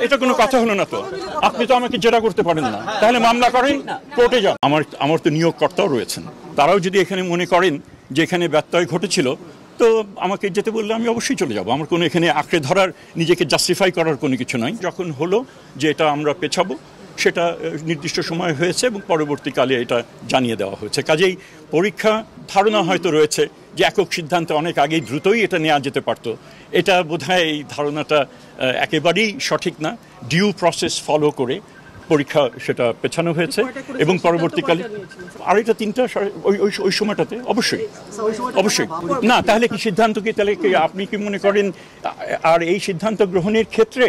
এটা কোনো কথা হলো না তো। আপনি তো আমাকে জেরা করতে পারেন না, তাহলে মামলা করেন, কোর্টে যান। আমার তো নিয়োগকর্তাও রয়েছেন, তারাও যদি এখানে মনে করেন যে এখানে ব্যত্যয় ঘটেছিল, তো আমাকে যেতে বললে আমি অবশ্যই চলে যাব। আমার কোনো এখানে আঁকড়ে ধরার, নিজেকে জাস্টিফাই করার কোনো কিছু নাই। যখন হলো যে এটা আমরা পেছাবো, সেটা নির্দিষ্ট সময় হয়েছে এবং পরবর্তীকালে এটা জানিয়ে দেওয়া হয়েছে। কাজেই পরীক্ষা ধারণা হয়তো রয়েছে যে একক সিদ্ধান্তে অনেক আগেই দ্রুতই এটা নেওয়া যেতে পারতো। এটা বোধহয় এই ধারণাটা একেবারেই সঠিক না। ডিউ প্রসেস ফলো করে পরীক্ষা সেটা পেছানো হয়েছে এবং পরবর্তীকালে আড়াইটা তিনটা ওই সময়টাতে অবশ্যই না। তাহলে কি সিদ্ধান্ত কি, তাহলে কি আপনি কি মনে করেন? আর এই সিদ্ধান্ত গ্রহণের ক্ষেত্রে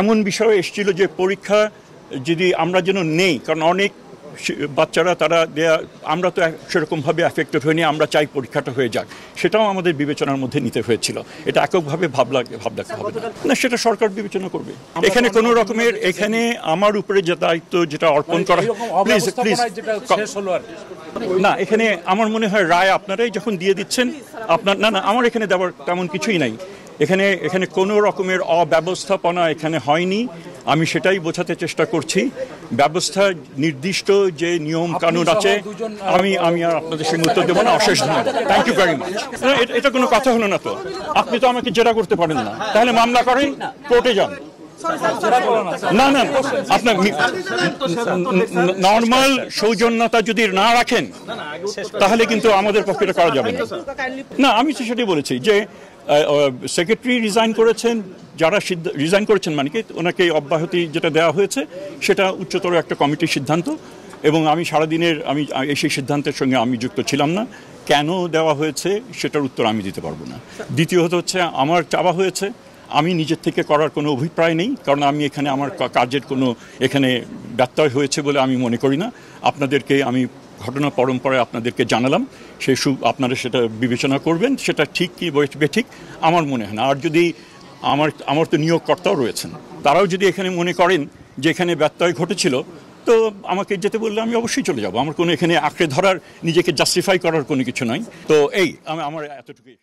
এমন বিষয় এসেছিল যে পরীক্ষা যদি আমরা যেন নেই, কারণ অনেক বাচ্চারা তারা আমরা তো সেরকমভাবে অ্যাফেক্টেড হয়নি, আমরা চাই পরীক্ষাটা হয়ে যাক, সেটাও আমাদের বিবেচনার মধ্যে নিতে হয়েছিল। এটা এককভাবে ভাবতে হবে না, সেটা সরকার বিবেচনা করবে। এখানে কোনো রকমের, এখানে আমার উপরে যে দায়িত্ব যেটা অর্পণ করা, প্লিজ না, এখানে আমার মনে হয় রায় আপনারাই যখন দিয়ে দিচ্ছেন, আপনার না আমার এখানে দেওয়ার তেমন কিছুই নাই। এখানে কোনো রকমের অব্যবস্থাপনা এখানে হয়নি। আমি সেটাই বোঝাতে চেষ্টা করছি। ব্যবস্থা নির্দিষ্ট যে নিয়ম কানুন আছে, আমি আর আপনাদের সঙ্গে উত্তর দেবো না। অশেষ ধন্যবাদ, থ্যাংক ইউ ভেরি মাচ। এটা কোনো কথা হলো না তো। আপনি তো আমাকে জেরা করতে পারেন না, তাহলে মামলা করেন, কোর্টে যান। না আপনার নর্মাল সৌজন্যতা যদি না রাখেন, তাহলে কিন্তু আমাদের পক্ষে এটা করা যাবে না। আমি তো সেটাই বলেছি যে সেক্রেটারি রিজাইন করেছেন, যারা রিজাইন করেছেন মানে কি ওনাকে অব্যাহতি যেটা দেওয়া হয়েছে সেটা উচ্চতর একটা কমিটির সিদ্ধান্ত, এবং আমি সারাদিনের সেই সিদ্ধান্তের সঙ্গে আমি যুক্ত ছিলাম না। কেন দেওয়া হয়েছে সেটার উত্তর আমি দিতে পারবো না। দ্বিতীয়ত হচ্ছে, আমার চাওয়া হয়েছে, আমি নিজের থেকে করার কোনো অভিপ্রায় নেই, কারণ আমি এখানে আমার কাজের কোনো এখানে ব্যত্যয় হয়েছে বলে আমি মনে করি না। আপনাদেরকে আমি ঘটনা পরম্পরায় আপনাদেরকে জানালাম, আপনারা সেটা বিবেচনা করবেন, সেটা ঠিক কি বেঠিক আমার মনে হয় না। আর যদি আমার তো নিয়োগকর্তাও রয়েছেন, তারাও যদি এখানে মনে করেন যে এখানে ব্যত্যয় ঘটেছিল, তো আমাকে যেতে বললে আমি অবশ্যই চলে যাব। আমার কোনো এখানে আঁকড়ে ধরার, নিজেকে জাস্টিফাই করার কোনো কিছু নাই। তো আমার এতটুকুই।